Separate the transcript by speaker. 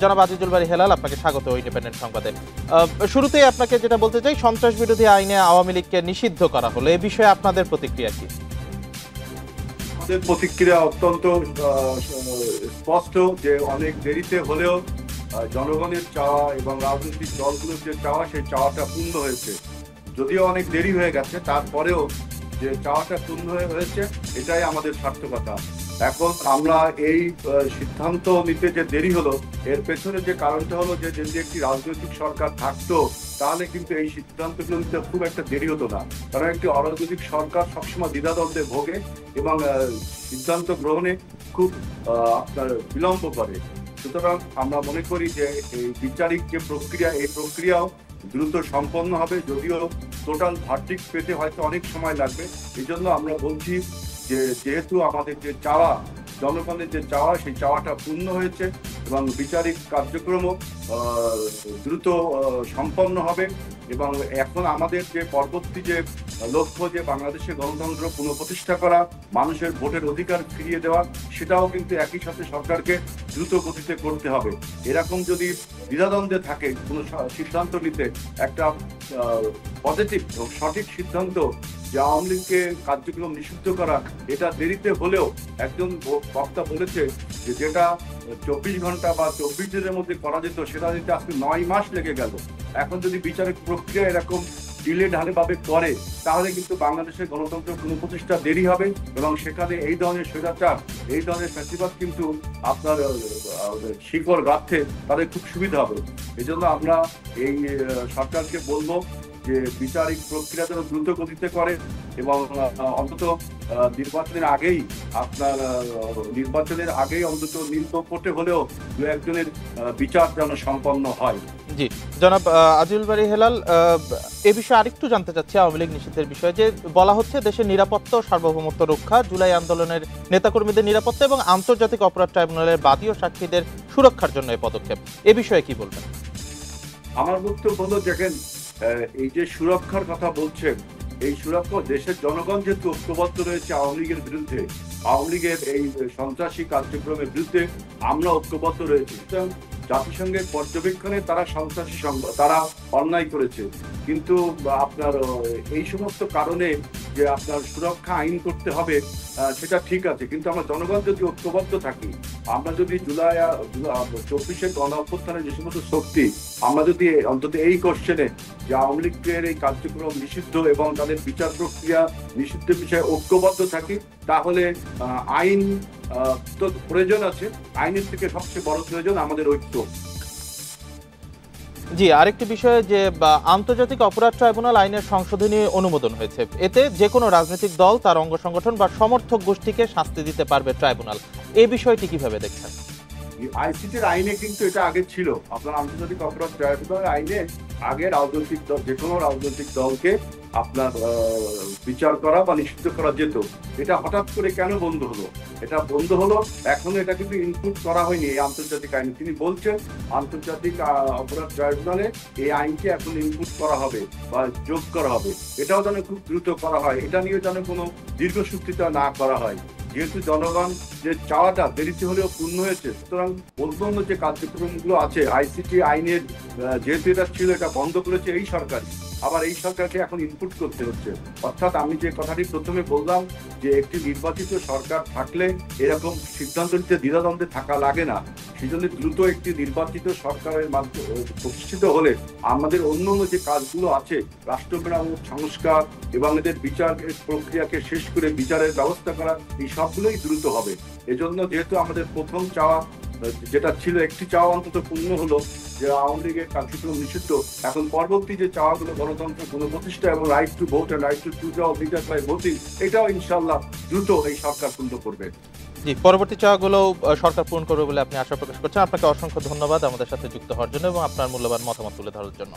Speaker 1: জনাব আজিজুল বারী হেলাল, আপনাকে স্বাগত ইন্ডিপেন্ডেন্ট সংবাদে। শুরুতেই আপনাকে যেটা বলতে চাই, সন্ত্রাস বিরোধী আইনে আওয়ামী লীগকে নিষিদ্ধ করা হলো, এ বিষয়ে আপনাদের প্রতিক্রিয়া কি?
Speaker 2: আমাদের প্রতিক্রিয়া অত্যন্ত স্পষ্ট যে অনেক দেরিতে হলেও জনগণের চাওয়া এবং রাজনৈতিক দলগুলোর যে চাওয়া, সেই চাওয়াটা পূর্ণ হয়েছে। যদিও অনেক দেরি হয়ে গেছে, তারপরেও যে চাওয়াটা পূর্ণ হয়েছে, এটাই আমাদের সার্থকতা। এখন আমরা এই সিদ্ধান্ত নিতে যে দেরি হলো, এর পেছনে যে কারণটা হলো যে যদি একটি রাজনৈতিক সরকার থাকতো, তাহলে কিন্তু এই সিদ্ধান্তগুলো নিতে খুব একটা দেরি হতো না। কারণ একটি অরাজনৈতিক সরকার সবসময় দ্বিধাদ্বন্দ্বে ভোগে এবং সিদ্ধান্ত গ্রহণে খুব আপনার বিলম্ব করে। সুতরাং আমরা মনে করি যে এই বিচারিক যে প্রক্রিয়া, এই প্রক্রিয়াও দ্রুত সম্পন্ন হবে, যদিও টোটাল ভার্ডিক্ট পেতে হয়তো অনেক সময় লাগবে। এই জন্য আমরা বলছি যে যেহেতু আমাদের যে চাওয়া, জনগণের যে চাওয়া, সেই চাওয়াটা পূর্ণ হয়েছে এবং বিচারিক কার্যক্রমও দ্রুত সম্পন্ন হবে। এবং এখন আমাদের যে পরবর্তী যে লক্ষ্য, যে বাংলাদেশে গণতন্ত্র পুনঃপ্রতিষ্ঠা করা, মানুষের ভোটের অধিকার ফিরিয়ে দেওয়া, সেটাও কিন্তু একই সাথে সরকারকে দ্রুত গতিতে করতে হবে। এরকম যদি দ্বিধাদ্বন্দ্বে থাকে কোনো সিদ্ধান্ত নিতে, একটা পজিটিভ সঠিক সিদ্ধান্ত যে আওয়ামী লীগকে কার্যক্রম নিষিদ্ধ করা, এটা দেরিতে হলেও একজন বক্তা বলেছে যে যেটা 24 ঘন্টা বা 24 দিনের মধ্যে করা যেত, সেটা দিতে আজকে 9 মাস লেগে গেল। এখন যদি বিচারিক প্রক্রিয়া এরকম ডিলে ঢালেভাবে করে, তাহলে কিন্তু বাংলাদেশের গণতন্ত্র পুনঃপ্রতিষ্ঠা দেরি হবে এবং সেখানে এই ধরনের স্বৈরাচার, এই ধরনের ফ্যাসিবাদ কিন্তু আপনার শিকড় গাঁথতে তাদের খুব সুবিধা হবে। এই জন্য আমরা এই সরকারকে বলবো যে বিচারিক প্রক্রিয়া যেন দ্রুত গতিতে করে এবং অন্তত নির্বাচনের আগেই অন্তত নীল কোর্টে হলেও দু একজনের বিচার যেন সম্পন্ন হয়।
Speaker 1: জি, জনাব আজিজুল বারী হেলাল, এ বিষয়ে আরেকটু জানতে চাচ্ছি। আওয়ামী লীগ নিষিদ্ধের বিষয়ে যে বলা হচ্ছে দেশের নিরাপত্তা ও সার্বভৌমত্ব রক্ষা, জুলাই আন্দোলনের নেতাকর্মীদের নিরাপত্তা এবং আন্তর্জাতিক অপরাধ ট্রাইব্যুনালের বাদী ও সাক্ষীদের সুরক্ষার জন্য এই পদক্ষেপ, এ বিষয়ে কি বলবেন?
Speaker 2: আমার বক্তব্য হলো, দেখেন, এই যে সুরক্ষার কথা বলছে, এই সুরক্ষা দেশের জনগণ যেহেতু ঐক্যবদ্ধ রয়েছে আওয়ামী লীগের বিরুদ্ধে, আওয়ামী লীগের এই সন্ত্রাসী কার্যক্রমের বিরুদ্ধে আমরা ঐক্যবদ্ধ রয়েছি। জাতিসংঘের পর্যবেক্ষণে তারা সন্ত্রাসী, তারা অন্যায় করেছে, কিন্তু আপনার এই সমস্ত কারণে যে আপনার সুরক্ষা আইন করতে হবে, সেটা ঠিক আছে, কিন্তু আমরা জনগণ যদি ঐক্যবদ্ধ থাকি, আমরা যদি জুলাই 24-এর গণ অভ্যুত্থানের যে সমস্ত শক্তি, আমরা যদি অন্তত এই কোশ্চেনে যে আওয়ামী লীগের এই কার্যক্রম নিষিদ্ধ এবং তাদের বিচার প্রক্রিয়া নিষিদ্ধ বিষয়ে ঐক্যবদ্ধ থাকি, তাহলে আইন তো প্রয়োজন আছে, আইনের থেকে সবচেয়ে বড় প্রয়োজন আমাদের ঐক্য।
Speaker 1: জি, আরেকটি বিষয়ে যে আন্তর্জাতিক অপরাধ ট্রাইব্যুনাল আইনের সংশোধনী অনুমোদন হয়েছে, এতে যে কোনো রাজনৈতিক দল, তার অঙ্গ সংগঠন বা সমর্থক গোষ্ঠীকে শাস্তি দিতে পারবে ট্রাইব্যুনাল। এই বিষয়টি কিভাবে দেখছেন?
Speaker 2: আইসিটির আইনে কিন্তু এটা আগে ছিল। আপনার আন্তর্জাতিক অপরাধ ট্রাইব্যুনাল আইনে আগে রাজনৈতিক দল, যে কোনো রাজনৈতিক দলকে আপনার বিচার করা বা নিষিদ্ধ করা যেত। এটা হঠাৎ করে কেন বন্ধ হলো? এটা বন্ধ হলো, এখনো এটা কিন্তু ইনক্লুড করা হয়নি এই আন্তর্জাতিক আইনে। তিনি বলছেন আন্তর্জাতিক অপরাধ ট্রাইব্যুনালে এই আইনকে এখন ইনক্লুড করা হবে বা যোগ করা হবে। এটাও যেন খুব দ্রুত করা হয়, এটা নিয়ে যেন কোনো দীর্ঘসূত্রিতা না করা হয়। যেহেতু জনগণ যে চাওয়াটা দেরিতে হলেও পূর্ণ হয়েছে, সুতরাং অন্যান্য যে কার্যক্রমগুলো আছে আইসিটি আইনের, যেহেতু এটা ছিল, এটা বন্ধ করেছে এই সরকার, আবার এই সরকারকে এখন ইনপুট করতে হচ্ছে। অর্থাৎ আমি যে কথাটি প্রথমে বললাম যে একটি নির্বাচিত সরকার থাকলে এরকম সিদ্ধান্ত নিতে দ্বিধাদ্বন্দ্বে থাকা লাগে না। সেই জন্য দ্রুত একটি নির্বাচিত সরকারের মাধ্যমে প্রতিষ্ঠিত হলে আমাদের অন্যান্য যে কাজগুলো আছে, রাষ্ট্র মেরামত, সংস্কার এবং এদের বিচার প্রক্রিয়াকে শেষ করে বিচারের ব্যবস্থা করা, এই সবগুলোই দ্রুত হবে। এজন্য যেহেতু আমাদের প্রথম চাওয়া যেটা ছিল, একটি চাওয়া অন্তত পূর্ণ হলো যে আওয়ামী লীগের কার্যক্রম নিষিদ্ধ, এখন পরবর্তী যে চাওয়াগুলো গণতন্ত্র পুনঃপ্রতিষ্ঠা এবং right to vote and right to choose of leader by voting, এটাও ইনশাআল্লাহ দ্রুত এই সরকার পূর্ণ করবে।
Speaker 1: জি, পরবর্তী চাওয়াগুলো সরকার পূরণ করবে বলে আপনি আশা প্রকাশ করছেন। আপনাকে অসংখ্য ধন্যবাদ আমাদের সাথে যুক্ত হওয়ার জন্য এবং আপনার মূল্যবান মতামত তুলে ধরার জন্য।